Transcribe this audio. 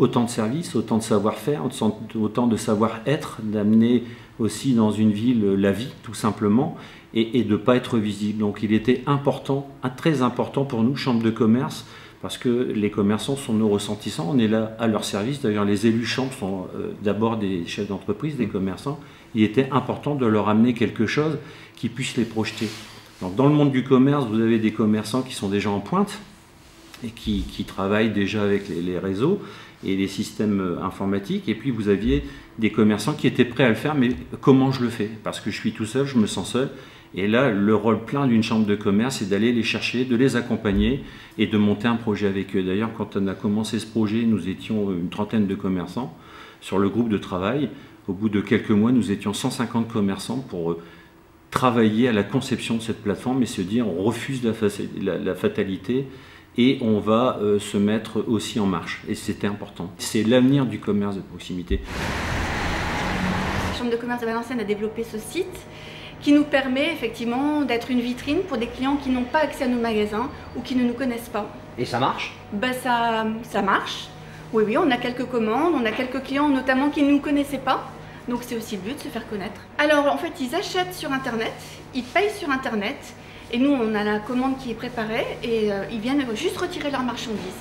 autant de services, autant de savoir-faire, autant de savoir-être, d'amener aussi dans une ville la vie tout simplement et de ne pas être visible. Donc il était important, très important pour nous, Chambre de commerce, parce que les commerçants sont nos ressentissants, on est là à leur service. D'ailleurs les élus chambre sont d'abord des chefs d'entreprise, des commerçants. Il était important de leur amener quelque chose qui puisse les projeter. Donc dans le monde du commerce, vous avez des commerçants qui sont déjà en pointe et qui travaillent déjà avec les réseaux et les systèmes informatiques. Et puis vous aviez des commerçants qui étaient prêts à le faire, mais comment je le fais? Parce que je suis tout seul, je me sens seul. Et là, le rôle plein d'une chambre de commerce, c'est d'aller les chercher, de les accompagner et de monter un projet avec eux. D'ailleurs, quand on a commencé ce projet, nous étions une trentaine de commerçants sur le groupe de travail. Au bout de quelques mois, nous étions 150 commerçants pour travailler à la conception de cette plateforme et se dire on refuse la fatalité et on va se mettre aussi en marche. Et c'était important. C'est l'avenir du commerce de proximité. La Chambre de commerce de Valenciennes a développé ce site qui nous permet effectivement d'être une vitrine pour des clients qui n'ont pas accès à nos magasins ou qui ne nous connaissent pas. Et ça marche? Ça marche. Oui, on a quelques commandes, on a quelques clients notamment qui ne nous connaissaient pas. Donc c'est aussi le but de se faire connaître. Alors en fait, ils achètent sur Internet, ils payent sur Internet et nous on a la commande qui est préparée et ils viennent juste retirer leurs marchandises.